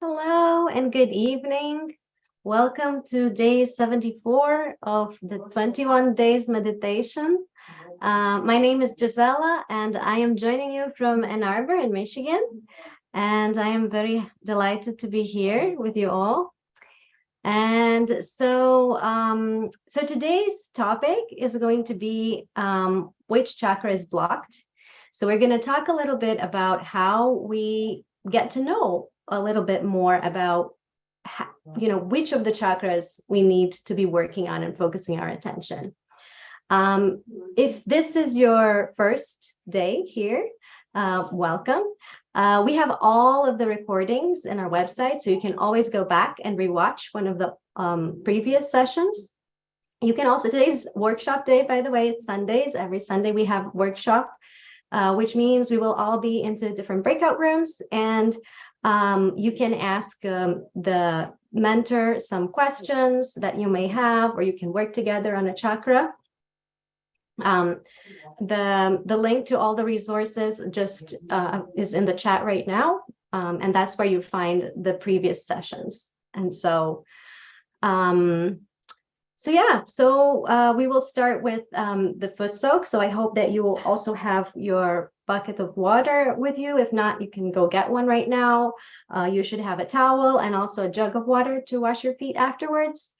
Hello and good evening. Welcome to day 74 of the 21 days meditation. My name is Gisela and I am joining you from Ann Arbor in Michigan. And I am very delighted to be here with you all. And so today's topic is going to be which chakra is blocked. So we're going to talk a little bit about how we get to know a little bit more about which of the chakras we need to be working on and focusing our attention. If this is your first day here, welcome. We have all of the recordings in our website, so you can always go back and rewatch one of the previous sessions. You can also, today's workshop day, by the way, it's Sundays. Every Sunday we have workshop, which means we will all be into different breakout rooms, and you can ask the mentor some questions that you may have, or you can work together on a chakra. The link to all the resources just is in the chat right now, and that's where you find the previous sessions. And so we will start with the foot soak. So I hope that you will also have your bucket of water with you. If not, you can go get one right now. You should have a towel and also a jug of water to wash your feet afterwards.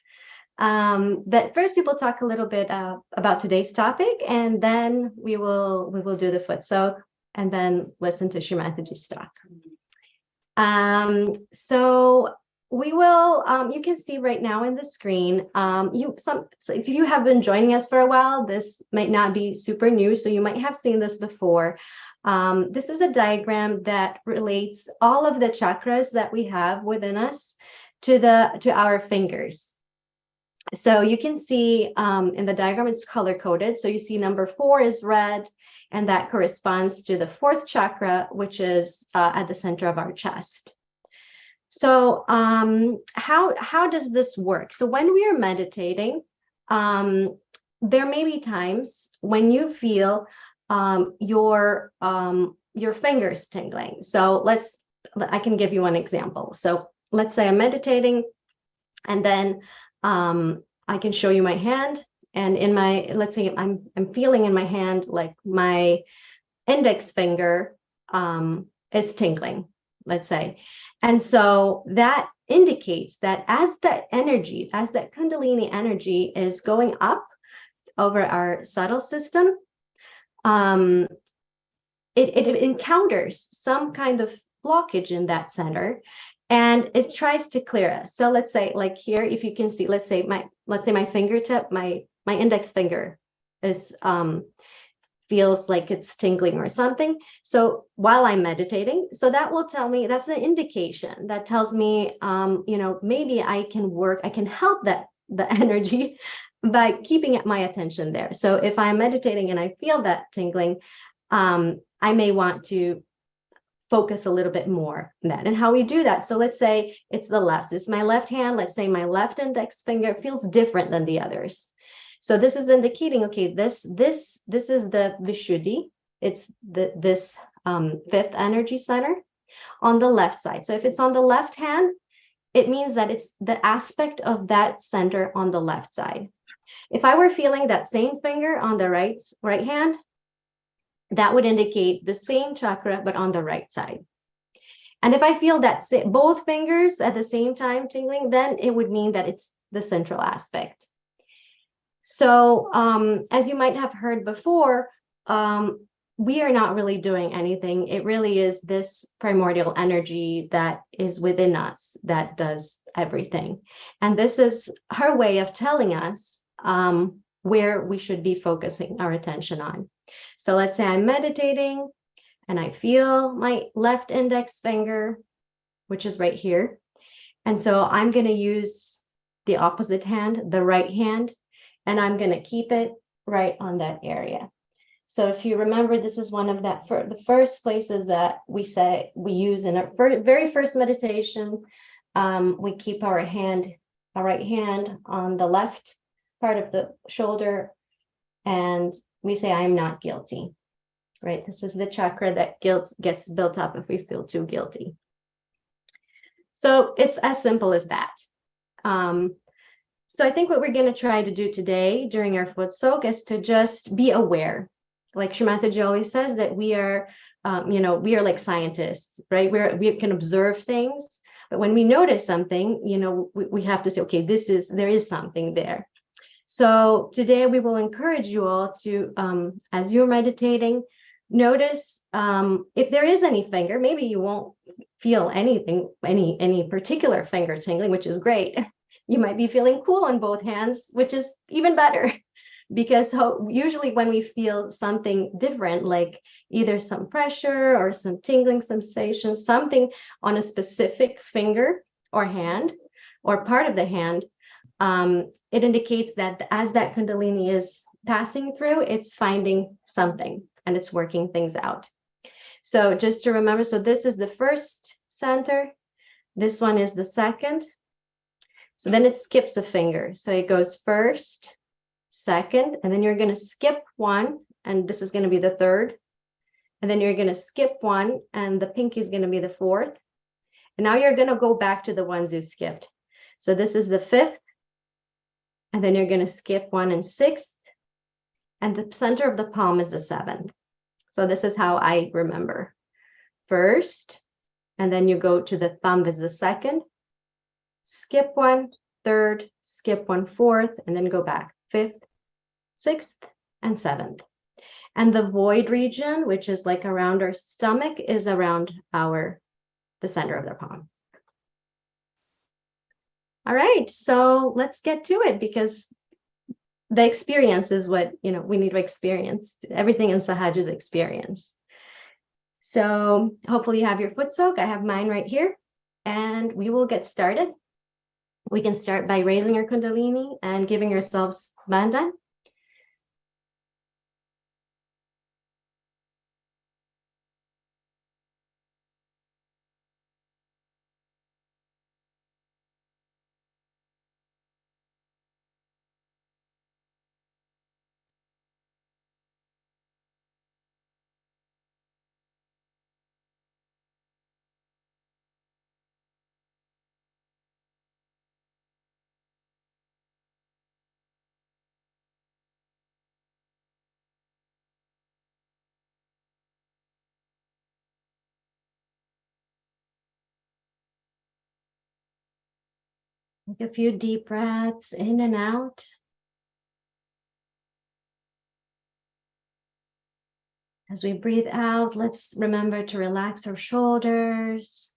But first we will talk a little bit about today's topic, and then we will do the foot soak and then listen to Shri Mataji's talk. So we will, you can see right now in the screen, so if you have been joining us for a while, this might not be super new, so you might have seen this before. This is a diagram that relates all of the chakras that we have within us to our fingers. So you can see in the diagram, it's color coded. So you see number 4 is red, and that corresponds to the 4th chakra, which is at the center of our chest. So how does this work? So when we are meditating, there may be times when you feel your fingers tingling. So I can give you an example. So let's say I'm meditating, and then I can show you my hand, and let's say I'm feeling in my hand like my index finger is tingling, let's say. And so that indicates that as that Kundalini energy is going up over our subtle system, it encounters some kind of blockage in that center, and it tries to clear us. So let's say, like here, if you can see, let's say my fingertip, my index finger is feels like it's tingling or something. So while I'm meditating, so that will tell me, that's an indication that tells me, maybe I can help the energy by keeping my attention there. So if I'm meditating and I feel that tingling, I may want to focus a little bit more on that. And how we do that, so let's say it's my left hand, let's say my left index finger feels different than the others. So this is indicating, okay, this is the Vishuddhi. It's this 5th energy center on the left side. So if it's on the left hand, it means that it's the aspect of that center on the left side. If I were feeling that same finger on the right hand, that would indicate the same chakra, but on the right side. And if I feel that both fingers at the same time tingling, then it would mean that it's the central aspect. So as you might have heard before, we are not really doing anything. It really is this primordial energy that is within us that does everything. And this is her way of telling us where we should be focusing our attention on. So let's say I'm meditating and I feel my left index finger, which is right here. And so I'm going to use the opposite hand, the right hand, and I'm going to keep it right on that area. So if you remember, this is one of the first places that we use in our very first meditation. We keep our right hand on the left part of the shoulder, and we say, I am not guilty, right? This is the chakra that guilt gets built up if we feel too guilty. So it's as simple as that. So I think what we're going to try to do today during our foot soak is to just be aware. Like Shri Mataji always says, that we are like scientists, right? We can observe things, but when we notice something, we have to say, okay, there is something there. So today we will encourage you all to, as you're meditating, notice if there is any finger. Maybe you won't feel anything, any particular finger tingling, which is great. You might be feeling cool on both hands, which is even better, because usually when we feel something different, like either some pressure or some tingling sensation, something on a specific finger or hand or part of the hand, it indicates that as that Kundalini is passing through, it's finding something and it's working things out. So just to remember, so this is the first center. This one is the second. So then it skips a finger. So it goes first, second, and then you're going to skip one, and this is going to be the third. And then you're going to skip one, and the pinky is going to be the fourth. And now you're going to go back to the ones you skipped. So this is the fifth, and then you're going to skip one and sixth, and the center of the palm is the seventh. So this is how I remember. First, and then you go to the thumb is the second, skip one, third, skip one, fourth, and then go back, fifth, sixth, and seventh. And the void region, which is like around our stomach, is around our the center of their palm. All right, so let's get to it, because the experience is what, we need to experience. Everything in Sahaja is experience. So hopefully you have your foot soak. I have mine right here, and we will get started. We can start by raising our Kundalini and giving yourselves bandhan. Take a few deep breaths in and out. As we breathe out, let's remember to relax our shoulders,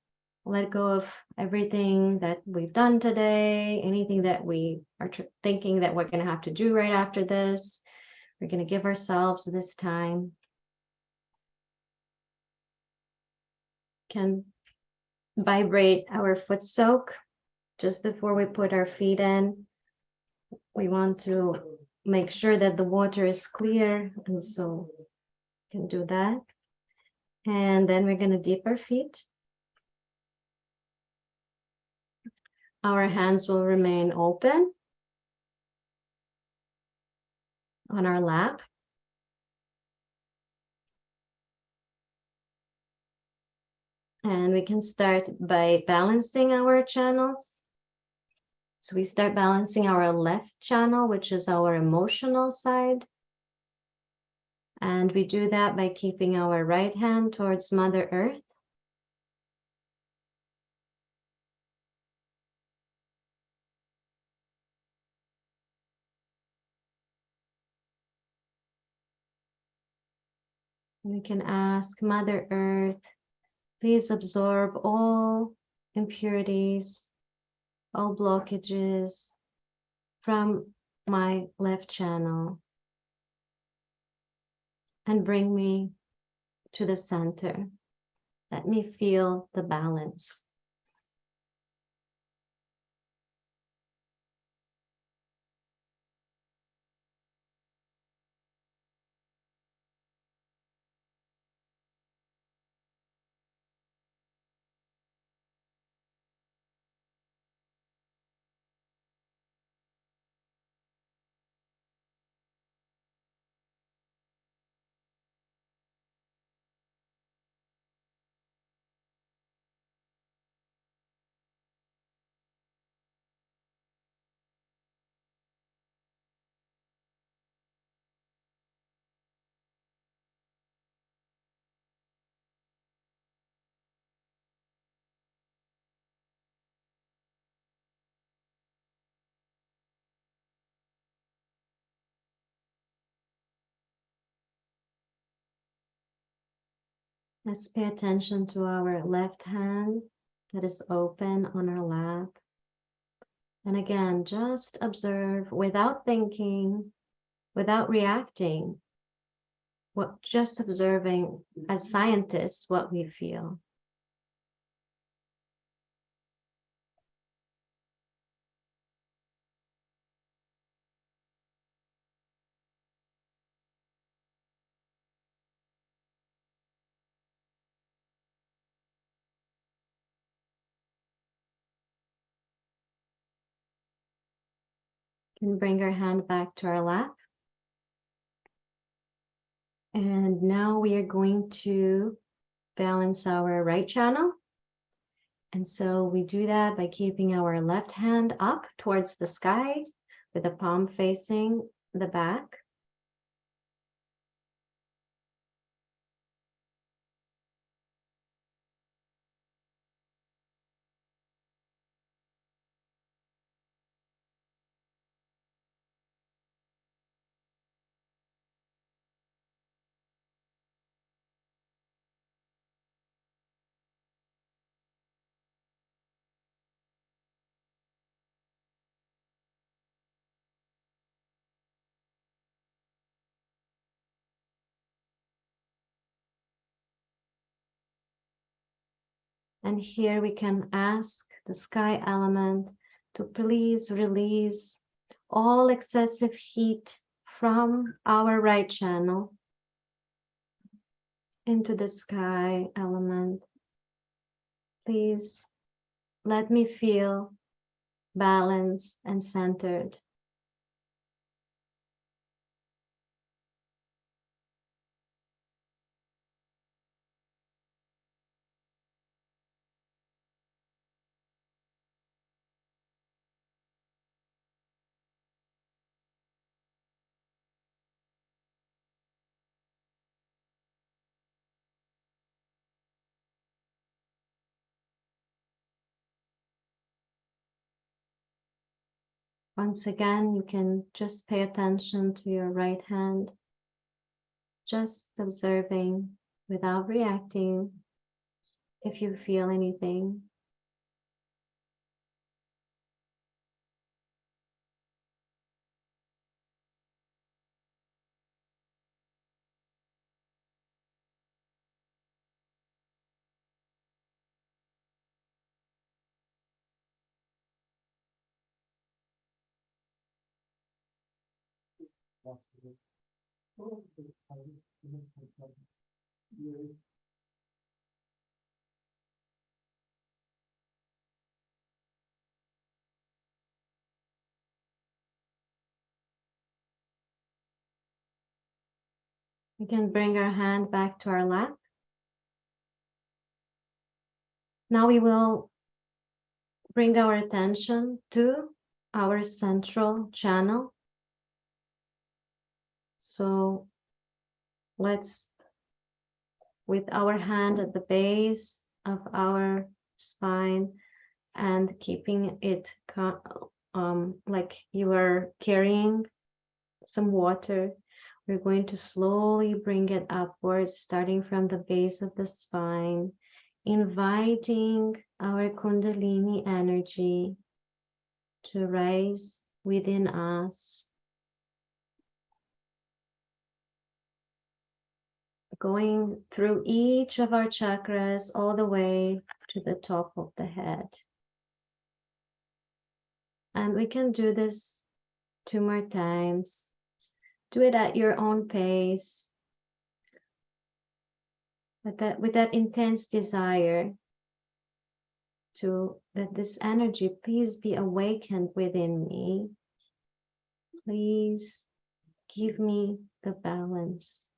let go of everything that we've done today, anything that we are thinking that we're going to have to do right after this. We're going to give ourselves this time. Can vibrate our foot soak just before we put our feet in. We want to make sure that the water is clear, and so we can do that. And then we're going to dip our feet. Our hands will remain open on our lap. And we can start by balancing our channels. So we start balancing our left channel, which is our emotional side. And we do that by keeping our right hand towards Mother Earth. We can ask Mother Earth, please absorb all impurities, all blockages from my left channel and bring me to the center. Let me feel the balance. Let's pay attention to our left hand that is open on our lap. And again, just observe without thinking, without reacting, just observing as scientists what we feel. Can bring our hand back to our lap. And now we are going to balance our right channel. And so we do that by keeping our left hand up towards the sky with the palm facing the back. And here we can ask the sky element to please release all excessive heat from our right channel into the sky element. Please let me feel balanced and centered. Once again, you can just pay attention to your right hand, just observing without reacting if you feel anything. We can bring our hand back to our lap. Now we will bring our attention to our central channel. So let's, with our hand at the base of our spine and keeping it like you are carrying some water, we're going to slowly bring it upwards, starting from the base of the spine, inviting our Kundalini energy to rise within us, going through each of our chakras all the way to the top of the head. And we can do this 2 more times. Do it at your own pace, with that intense desire to let this energy please be awakened within me. Please give me the balance.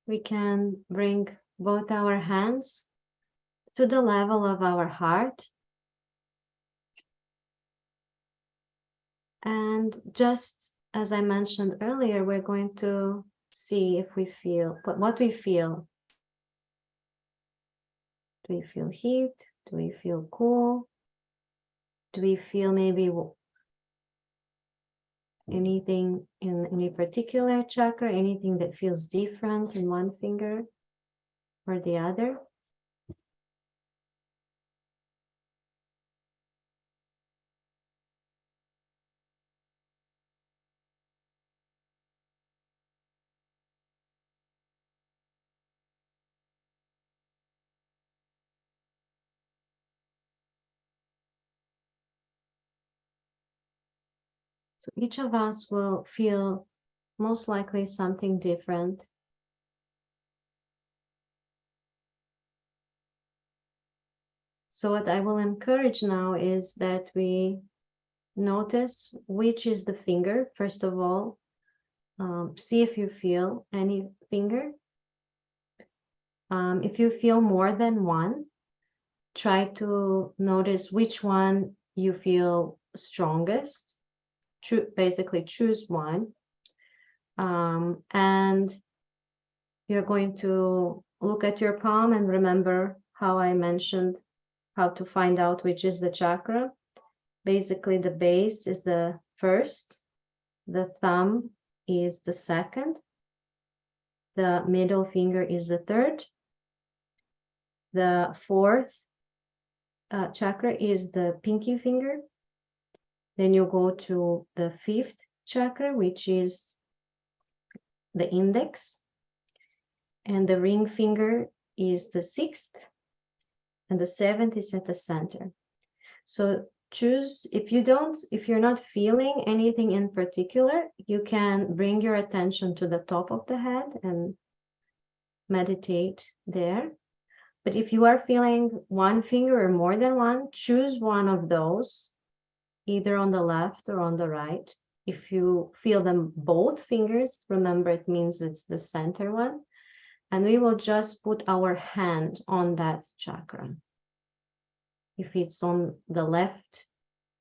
We can bring both our hands to the level of our heart. And just as I mentioned earlier, we're going to see if we feel, what we feel. Do we feel heat? Do we feel cool? Do we feel maybe anything in any particular chakra, anything that feels different in one finger or the other? So each of us will feel most likely something different. So what I will encourage now is that we notice which is the finger, first of all. See if you feel any finger. If you feel more than one, try to notice which one you feel strongest. Basically choose one. And you're going to look at your palm and remember how I mentioned how to find out which is the chakra. Basically, the base is the first, the thumb is the second, the middle finger is the third, the fourth chakra is the pinky finger. Then you go to the fifth chakra, which is the index, and the ring finger is the sixth, and the seventh is at the center. So choose, if you're not feeling anything in particular, you can bring your attention to the top of the head and meditate there. But if you are feeling one finger or more than one, choose one of those, either on the left or on the right. If you feel them both fingers, remember it means it's the center one. And we will just put our hand on that chakra. If it's on the left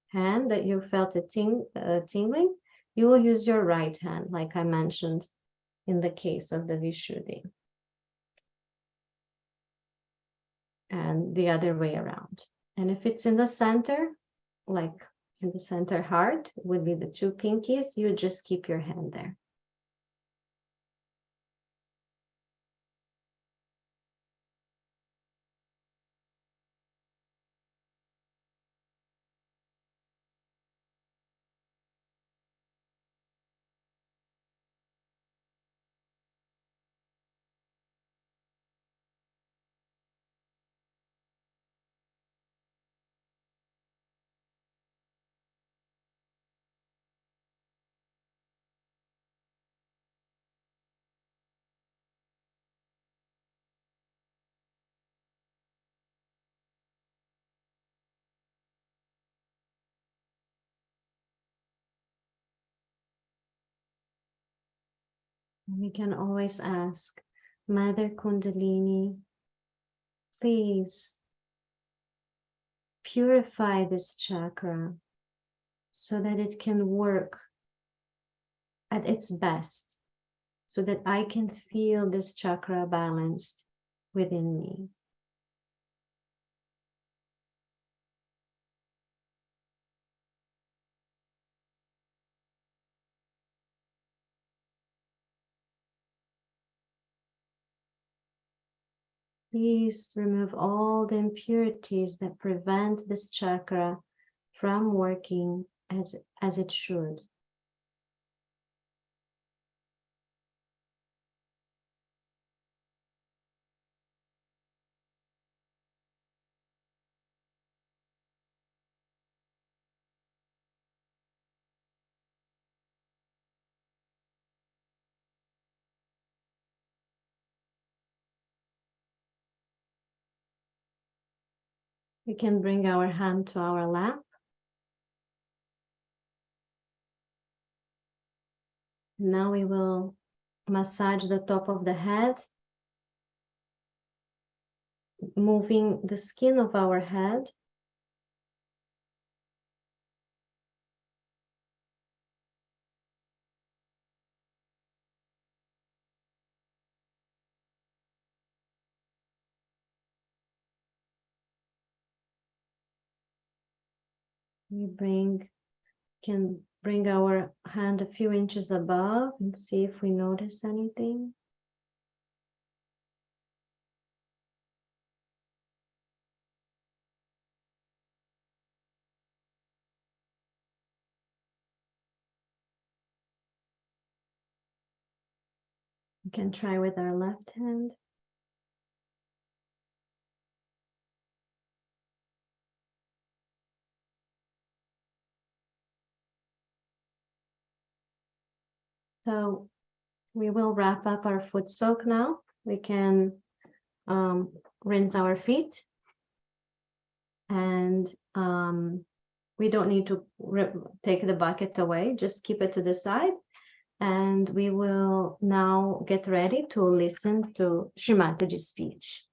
hand that you felt a tingling, you will use your right hand, like I mentioned in the case of the Vishuddhi. And the other way around. And if it's in the center, like in the center heart, would be the two pinkies, you just keep your hand there. We can always ask, Mother Kundalini, please purify this chakra so that it can work at its best, so that I can feel this chakra balanced within me. Please remove all the impurities that prevent this chakra from working as it should. We can bring our hand to our lap. Now we will massage the top of the head, moving the skin of our head. We can bring our hand a few inches above and see if we notice anything. We can try with our left hand. So we will wrap up our foot soak now. We can rinse our feet, and we don't need to take the bucket away, just keep it to the side. And we will now get ready to listen to Shri Mataji's speech.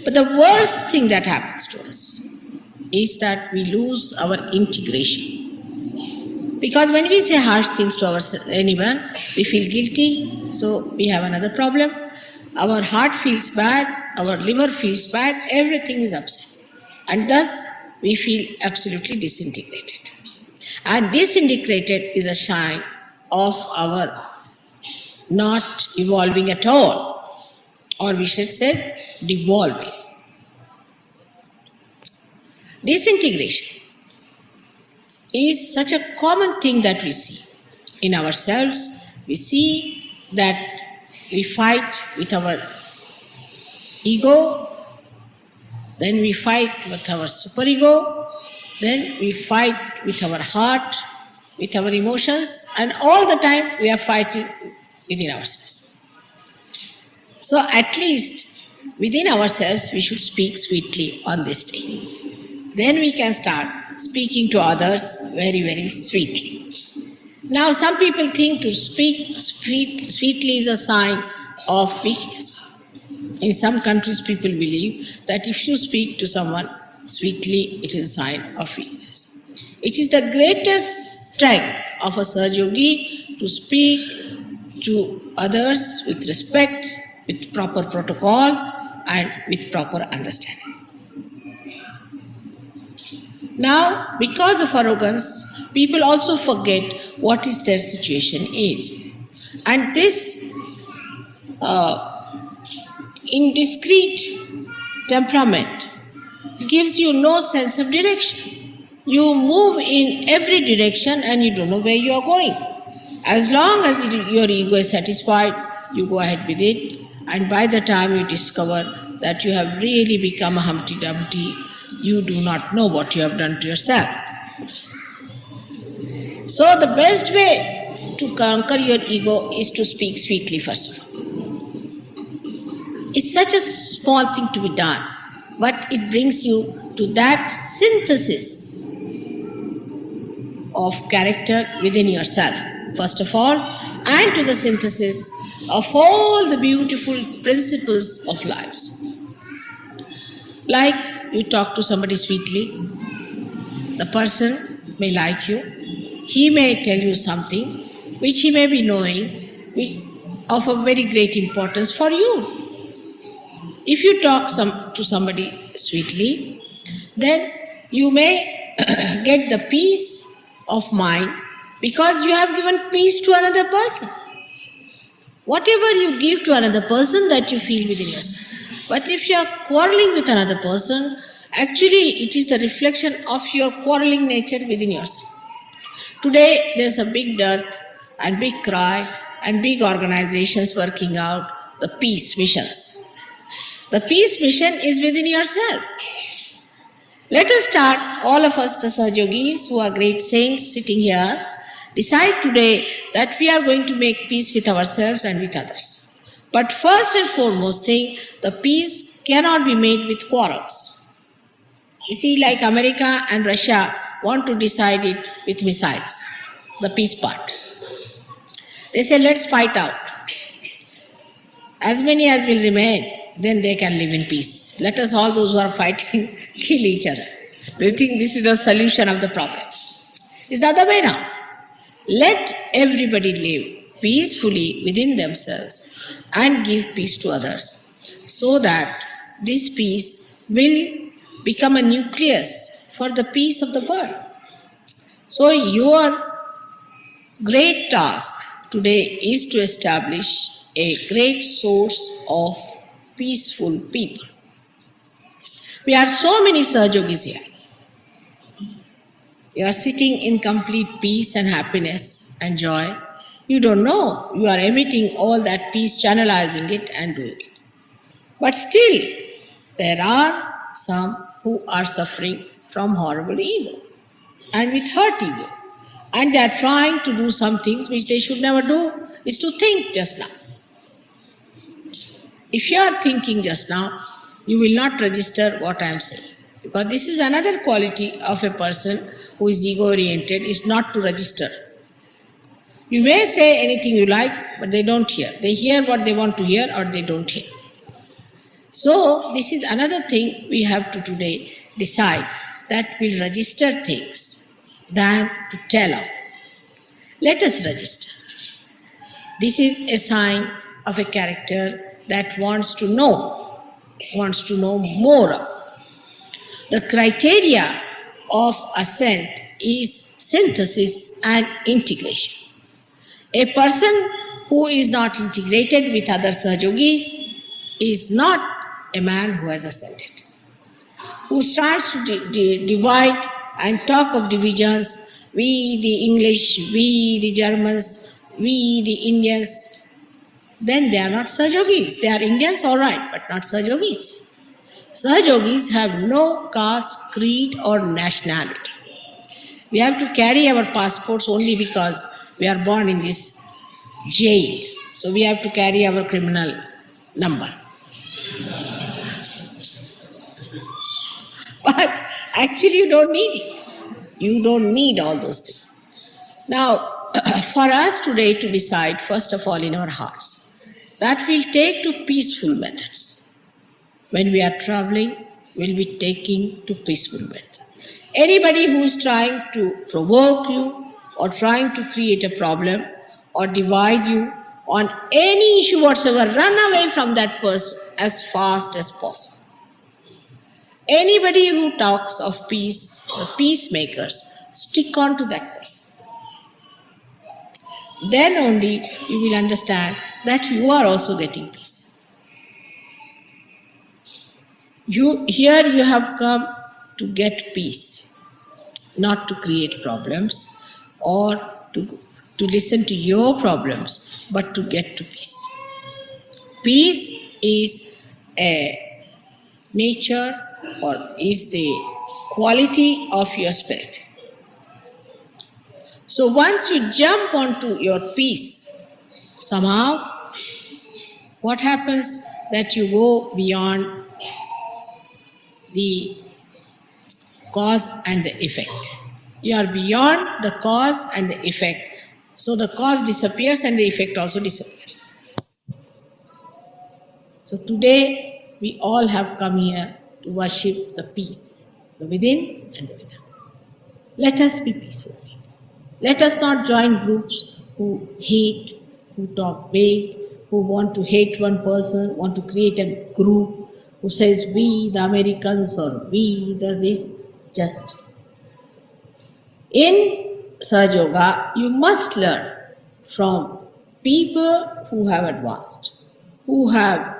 But the worst thing that happens to us is that we lose our integration. Because when we say harsh things to anyone, we feel guilty, so we have another problem. Our heart feels bad, our liver feels bad, everything is upset. And thus, we feel absolutely disintegrated. And disintegrated is a sign of our not evolving at all, or we should say devolving. Disintegration is such a common thing that we see in ourselves. We see that we fight with our ego, then we fight with our superego, then we fight with our heart, with our emotions, and all the time we are fighting within ourselves. So at least within ourselves we should speak sweetly on this day. Then we can start speaking to others very, very sweetly. Now, some people think to speak sweetly is a sign of weakness. In some countries, people believe that if you speak to someone sweetly, it is a sign of weakness. It is the greatest strength of a Sahaja Yogi to speak to others with respect, with proper protocol, and with proper understanding. Now, because of arrogance, people also forget what is their situation is. And this indiscreet temperament gives you no sense of direction. You move in every direction and you don't know where you are going. As long as your ego is satisfied, you go ahead with it, and by the time you discover that you have really become a Humpty Dumpty, you do not know what you have done to yourself. So the best way to conquer your ego is to speak sweetly first of all. It's such a small thing to be done, but it brings you to that synthesis of character within yourself, first of all, and to the synthesis of all the beautiful principles of life. Like you talk to somebody sweetly, the person may like you, he may tell you something which he may be knowing of a very great importance for you. If you talk to somebody sweetly, then you may get the peace of mind because you have given peace to another person. Whatever you give to another person, that you feel within yourself. But if you are quarreling with another person, actually it is the reflection of your quarreling nature within yourself. Today there is a big dearth and big cry and big organizations working out the peace missions. The peace mission is within yourself. Let us start, all of us, the Sahaja Yogis, who are great saints sitting here, decide today that we are going to make peace with ourselves and with others. But first and foremost thing, the peace cannot be made with quarrels. You see, like America and Russia want to decide it with missiles, the peace part. They say, let's fight out. As many as will remain, then they can live in peace. Let us, all those who are fighting, kill each other. They think this is the solution of the problem. It's the other way now. Let everybody live peacefully within themselves and give peace to others, so that this peace will become a nucleus for the peace of the world. So your great task today is to establish a great source of peaceful people. We are so many Sahaja Yogis here. You are sitting in complete peace and happiness and joy. You don't know. You are emitting all that peace, channelizing it and doing it. But still, there are some who are suffering from horrible ego and with hurt ego. And they are trying to do some things which they should never do, is to think just now. If you are thinking just now, you will not register what I am saying. Because this is another quality of a person who is ego-oriented, is not to register. You may say anything you like, but they don't hear. They hear what they want to hear or they don't hear. So this is another thing we have to today decide, that we'll register things than to tell out. Let us register. This is a sign of a character that wants to know more. The criteria of ascent is synthesis and integration. A person who is not integrated with other Sahajogis is not a man who has ascended. Who starts to divide and talk of divisions, we the English, we the Germans, we the Indians, then they are not Sahajogis. They are Indians, all right, but not Sahajogis. Sahajogis have no caste, creed or nationality. We have to carry our passports only because we are born in this jail. So we have to carry our criminal number. But actually you don't need it. You don't need all those things. Now, for us today to decide, first of all in our hearts, that we'll take to peaceful methods. When we are traveling, we'll be taking to peaceful methods. Anybody who is trying to provoke you or trying to create a problem or divide you on any issue whatsoever, run away from that person as fast as possible. Anybody who talks of peace, the peacemakers, stick on to that person. Then only you will understand that you are also getting peace. Here you have come to get peace, not to create problems or to listen to your problems, but to get to peace. Peace is a nature or is the quality of your spirit. So once you jump onto your peace, somehow what happens that you go beyond the cause and the effect. You are beyond the cause and the effect. So the cause disappears and the effect also disappears. So today we all have come here to worship the peace, the within and the without. Let us be peaceful. Let us not join groups who hate, who talk big, who want to hate one person, want to create a group who says we the Americans or we the this. Just in Sahaja Yoga, you must learn from people who have advanced, who have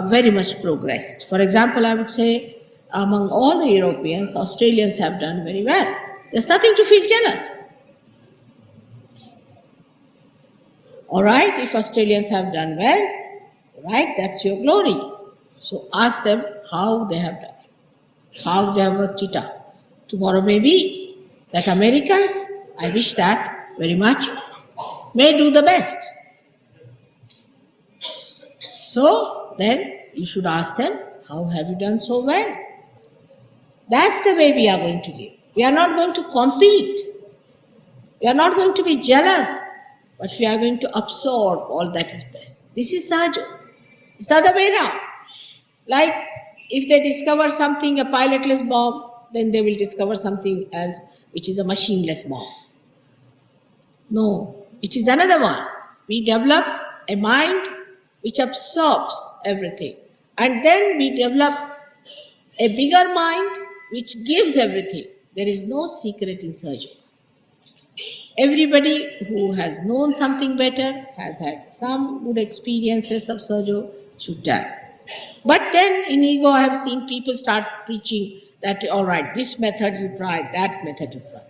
very much progressed. For example, I would say among all the Europeans, Australians have done very well. There's nothing to feel jealous. All right, if Australians have done well, right, that's your glory. So ask them how they have done it, how they have worked it out. Tomorrow maybe that Americans, I wish that very much, may do the best. So then you should ask them, how have you done so well? That's the way we are going to live. We are not going to compete. We are not going to be jealous, but we are going to absorb all that is best. This is Sahaja. It's the other way around. Like if they discover something, a pilotless bomb, then they will discover something else, which is a machineless bomb. No, it is another one. We develop a mind which absorbs everything. And then we develop a bigger mind which gives everything. There is no secret in surgery. Everybody who has known something better, has had some good experiences of surgery, should tell. But then in ego I have seen people start preaching that, all right, this method you try, that method you try.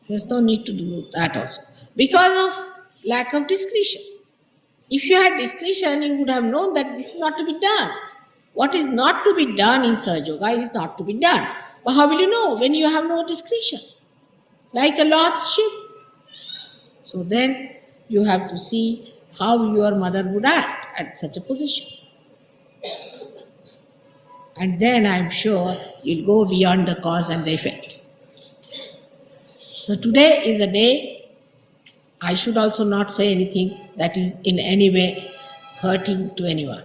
There's no need to do that also. Because of lack of discretion. If you had discretion, you would have known that this is not to be done. What is not to be done in Sahaja Yoga is not to be done. But how will you know when you have no discretion? Like a lost sheep. So then you have to see how your mother would act at such a position. And then I'm sure you'll go beyond the cause and the effect. So today is a day, I should also not say anything that is in any way hurting to anyone.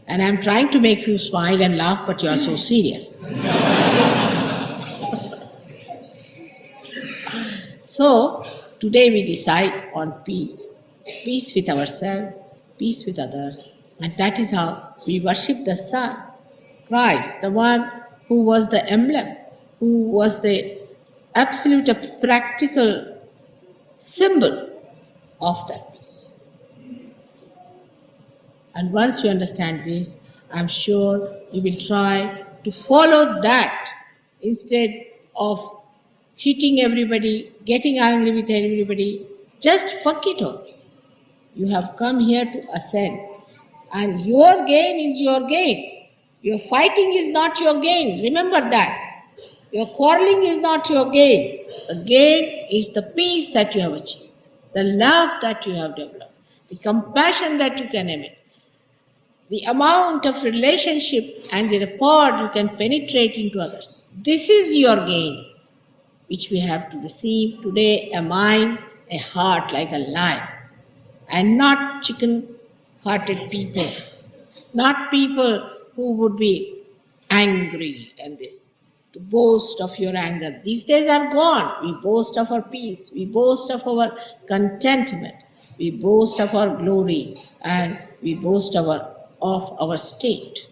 And I'm trying to make you smile and laugh, but you are so serious. So, today we decide on peace. Peace with ourselves, peace with others. And that is how we worship the Son, Christ, the one who was the emblem, who was the absolute practical symbol of that peace. And once you understand this, I'm sure you will try to follow that instead of hitting everybody, getting angry with everybody. Just forget all this. You have come here to ascend, and your gain is your gain. Your fighting is not your gain. Remember that. Your quarreling is not your gain. The gain is the peace that you have achieved, the love that you have developed, the compassion that you can emit, the amount of relationship and the rapport you can penetrate into others. This is your gain, which we have to receive today: a mind, a heart like a lion, and not chicken hearted people, not people who would be angry and this. To boast of your anger. These days are gone. We boast of our peace. We boast of our contentment. We boast of our glory, and we boast of our state.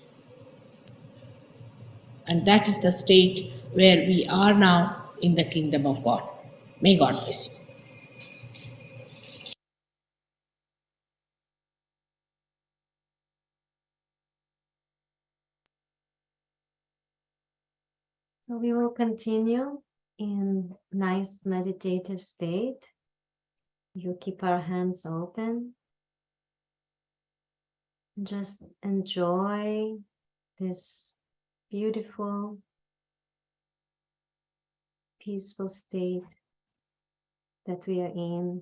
And that is the state where we are now in the kingdom of God. May God bless you. So we will continue in nice meditative state. We'll keep our hands open. Just enjoy this beautiful, peaceful state that we are in.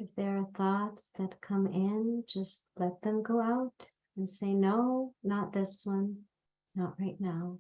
If there are thoughts that come in, just let them go out and say, no, not this one, not right now.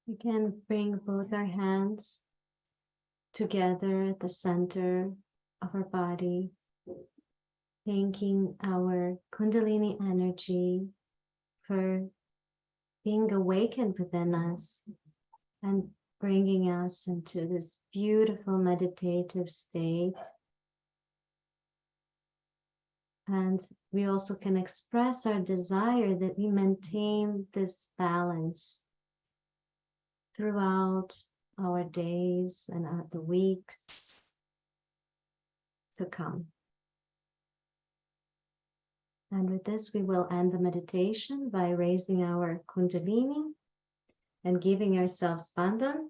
We can bring both our hands together at the center of our body. thanking our Kundalini energy for being awakened within us and bringing us into this beautiful meditative state. And we also can express our desire that we maintain this balance throughout our days and the weeks to come. And with this, we will end the meditation by raising our Kundalini and giving ourselves bandhan.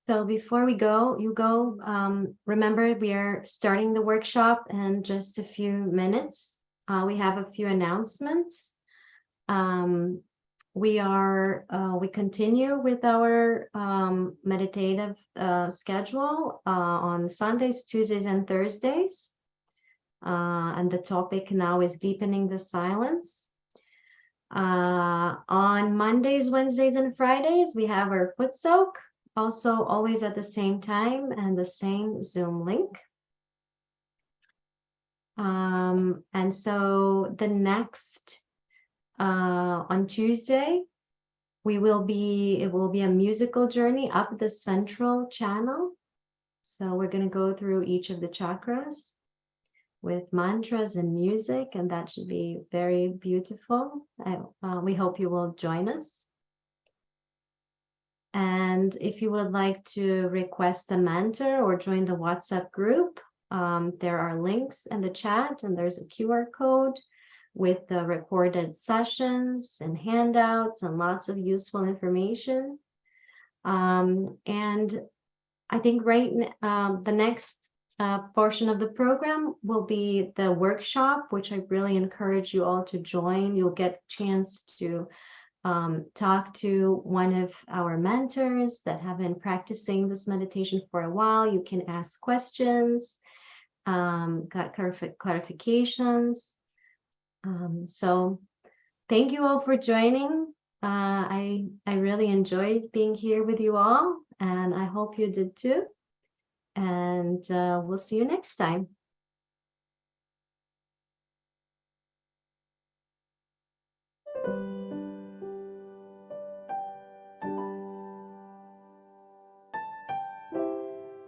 So before we go, remember we are starting the workshop in just a few minutes. We have a few announcements. We continue with our meditative schedule on Sundays, Tuesdays, and Thursdays. And the topic now is deepening the silence. On Mondays, Wednesdays, and Fridays, we have our foot soak, also always at the same time and the same Zoom link. And so the next, on Tuesday, it will be a musical journey up the central channel. So we're going to go through each of the chakras with mantras and music, and that should be very beautiful. We hope you will join us. And if you would like to request a mentor or join the WhatsApp group, there are links in the chat, and there's a QR code with the recorded sessions and handouts and lots of useful information. And I think the next portion of the program will be the workshop, which I really encourage you all to join. You'll get a chance to talk to one of our mentors that have been practicing this meditation for a while. You can ask questions, got clarifications. So thank you all for joining. I really enjoyed being here with you all, and I hope you did too. And we'll see you next time.